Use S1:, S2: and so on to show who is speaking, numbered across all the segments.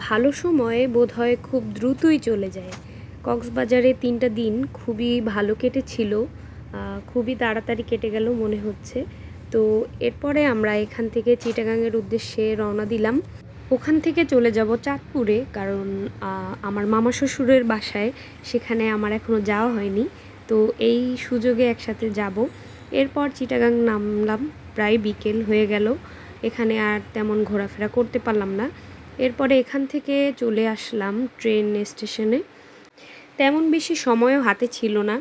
S1: ভালো সময়ে বোধহয় খুব দ্রুতই চলে যায়। কক্সবাজারে ৩টা দিন খুবই ভালো কেটেছিল, খুবই তাড়াতাড়ি কেটে গেল মনে হচ্ছে। তো এরপরে আমরা এখান থেকে চিটাগাংয়ের উদ্দেশ্যে রওনা দিলাম। ওখান থেকে চলে যাব চাঁদপুরে, কারণ আমার মামা শ্বশুরের বাসায়, সেখানে আমার এখনও যাওয়া হয়নি। তো এই সুযোগে একসাথে যাব। এরপর চিটাগাং নামলাম, প্রায় বিকেল হয়ে গেল। এখানে আর তেমন ঘোরাফেরা করতে পারলাম না। এরপরে এখান থেকে চলে আসলাম ট্রেন স্টেশনে। তেমন বেশি সময়ও হাতে ছিল না।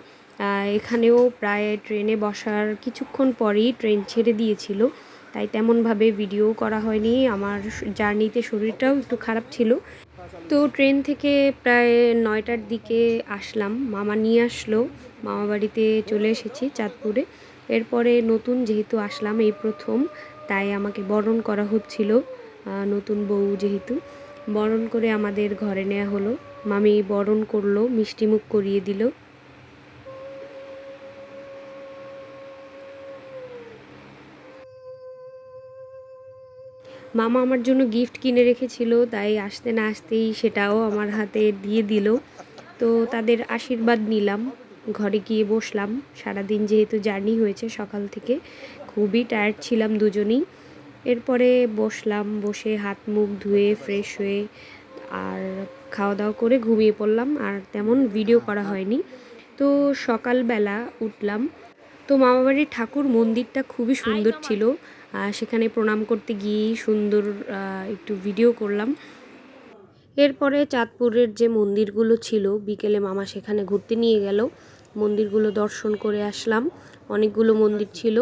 S1: এখানেও প্রায় ট্রেনে বসার কিছুক্ষণ পরেই ট্রেন ছেড়ে দিয়েছিল, তাই তেমনভাবে ভিডিও করা হয়নি। আমার জার্নিতে শরীরটাও একটু খারাপ ছিল। তো ট্রেন থেকে প্রায় 9টার দিকে আসলাম, মামা নিয়ে আসলো। মামা বাড়িতে চলে এসেছি চাঁদপুরে। এরপরে নতুন যেহেতু আসলাম এই প্রথম, তাই আমাকে বরণ করা হচ্ছিল। নতুন বউ যেহেতু, বরণ করে আমাদের ঘরে নেওয়া হলো। মামি বরণ করলো, মিষ্টিমুখ করিয়ে দিল। মামা আমার জন্য গিফট কিনে রেখেছিল, তাই আসতে না আসতেই সেটাও আমার হাতে দিয়ে দিল। তো তাদের আশীর্বাদ নিলাম, ঘরে গিয়ে বসলাম। সারাদিন যেহেতু জার্নি হয়েছে সকাল থেকে, খুবই টায়ার্ড ছিলাম দুজনেই। এরপরে বসলাম, বসে হাত মুখ ধুয়ে ফ্রেশ হয়ে আর খাওয়া দাওয়া করে ঘুমিয়ে পড়লাম। আর তেমন ভিডিও করা হয়নি। তো সকালবেলা উঠলাম। তো মামাবাড়ির ঠাকুর মন্দিরটা খুবই সুন্দর ছিল। সেখানে প্রণাম করতে গিয়েই সুন্দর একটু ভিডিও করলাম। এরপরে চাঁদপুরের যে মন্দিরগুলো ছিল, বিকেলে মামা সেখানে ঘুরতে নিয়ে গেল। মন্দিরগুলো দর্শন করে আসলাম। অনেকগুলো মন্দির ছিল।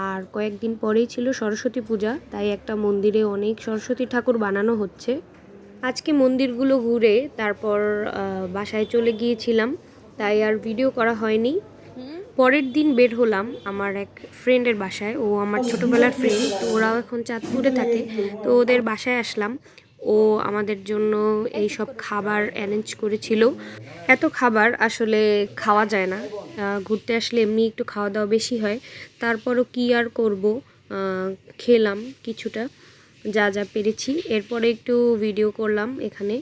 S1: আর কয়েকদিন পরেই ছিল সরস্বতী পূজা, তাই একটা মন্দিরে অনেক সরস্বতী ঠাকুর বানানো হচ্ছে। আজকে মন্দিরগুলো ঘুরে তারপর বাসায় চলে গিয়েছিলাম, তাই আর ভিডিও করা হয়নি। পরের দিন বের হলাম আমার এক ফ্রেন্ডের বাসায়। ও আমার ছোটোবেলার ফ্রেন্ড, তো ওরাও এখন চাঁদপুরে থাকে। তো ওদের বাসায় আসলাম। ও আমাদের জন্য এই সব খাবার অ্যারেঞ্জ করেছিল। এত খাবার আসলে খাওয়া যায় না, ঘুরতে আসলে এমনি একটু খাওয়া দাওয়া বেশি হয়। তারপরও কি আর করব, খেলাম কিছুটা যা যা পেরেছি। এরপরে একটু ভিডিও করলাম এখানে।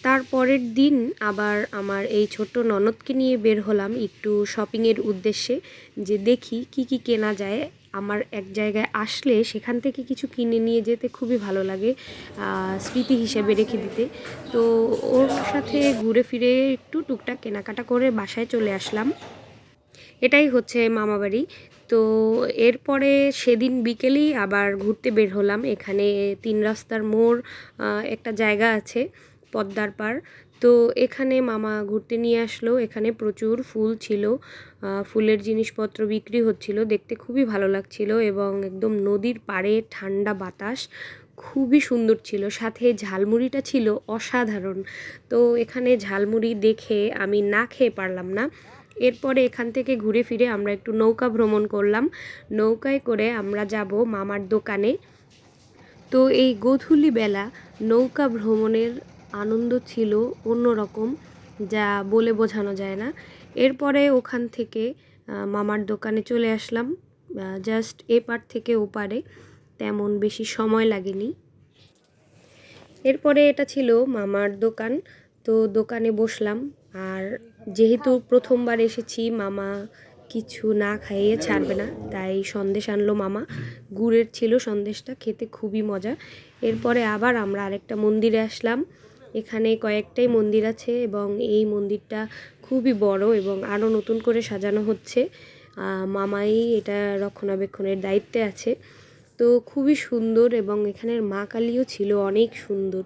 S1: তারপরের দিন আবার আমার এই ছোট্ট ননদকে নিয়ে বের হলাম একটু শপিংয়ের উদ্দেশ্যে, যে দেখি কি কি কেনা যায়। আমার এক জায়গায় আসলে সেখান থেকে কিছু কিনে নিয়ে যেতে খুবই ভালো লাগে, স্মৃতি হিসেবে রেখে দিতে। তো ওর সাথে ঘুরে ফিরে একটু টুকটাক কেনাকাটা করে বাসায় চলে আসলাম। এটাই হচ্ছে মামাবাড়ি। তো এরপরে সেদিন বিকেলেই আবার ঘুরতে বের হলাম। এখানে 3 রাস্তার মোড় একটা জায়গা আছে, পদ্মার পাড়। তো এখানে মামা ঘুরতে নিয়ে আসলো। এখানে প্রচুর ফুল ছিল, ফুলের জিনিসপত্র বিক্রি হচ্ছিল, দেখতে খুবই ভালো লাগছিল। এবং একদম নদীর পাড়ে ঠান্ডা বাতাস, খুবই সুন্দর ছিল। সাথে ঝালমুড়িটা ছিল অসাধারণ। তো এখানে ঝালমুড়ি দেখে আমি না খেয়ে পারলাম না। এরপরে এখান থেকে ঘুরে ফিরে আমরা একটু নৌকা ভ্রমণ করলাম। নৌকায় করে আমরা যাব মামার দোকানে। তো এই গোধূলিবেলা নৌকা ভ্রমণের আনন্দ ছিল অন্যরকম, যা বলে বোঝানো যায় না। এরপরে ওখান থেকে মামার দোকানে চলে আসলাম। জাস্ট এপার থেকে ওপারে, তেমন বেশি সময় লাগেনি। এরপরে এটা ছিল মামার দোকান। তো দোকানে বসলাম। আর যেহেতু প্রথমবার এসেছি, মামা কিছু না খাইয়ে ছাড়বে না, তাই সন্দেশ আনলো মামা। গুড়ের ছিল সন্দেশটা, খেতে খুবই মজা। এরপরে আবার আমরা আরেকটা মন্দিরে আসলাম। এখানে কয়েকটাই মন্দির আছে এবং এই মন্দিরটা খুবই বড় এবং আরও নতুন করে সাজানো হচ্ছে। মামাই এটা রক্ষণাবেক্ষণের দায়িত্বে আছে। তো খুবই সুন্দর এবং এখানের মা কালীও ছিল অনেক সুন্দর।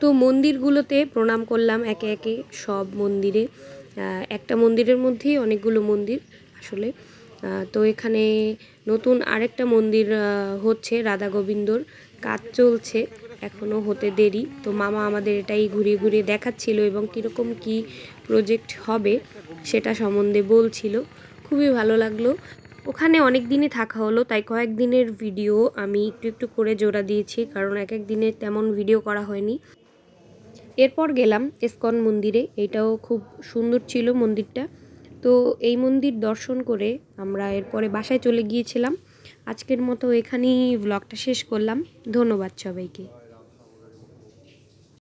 S1: তো মন্দিরগুলোতে প্রণাম করলাম একে একে সব মন্দিরে। একটা মন্দিরের মধ্যেই অনেকগুলো মন্দির আসলে। তো এখানে নতুন আরেকটা মন্দির হচ্ছে, রাধা গোবিন্দর কাজ চলছে, এখনও হতে দেরি। তো মামা আমাদের এটাই ঘুরিয়ে ঘুরিয়ে দেখাচ্ছিল এবং কীরকম কি প্রজেক্ট হবে সেটা সম্বন্ধে বলছিল। খুবই ভালো লাগলো। ওখানে অনেক দিনই থাকা হলো, তাই কয়েকদিনের ভিডিও আমি একটু একটু করে জোড়া দিয়েছি, কারণ এক এক দিনে তেমন ভিডিও করা হয়নি। এরপর গেলাম ইসকন মন্দিরে। এটাও খুব সুন্দর ছিল মন্দিরটা। তো এই মন্দির দর্শন করে আমরা এরপরে বাসায় চলে গিয়েছিলাম। আজকের মতো এখানেই ব্লগটা শেষ করলাম। ধন্যবাদ সবাইকে।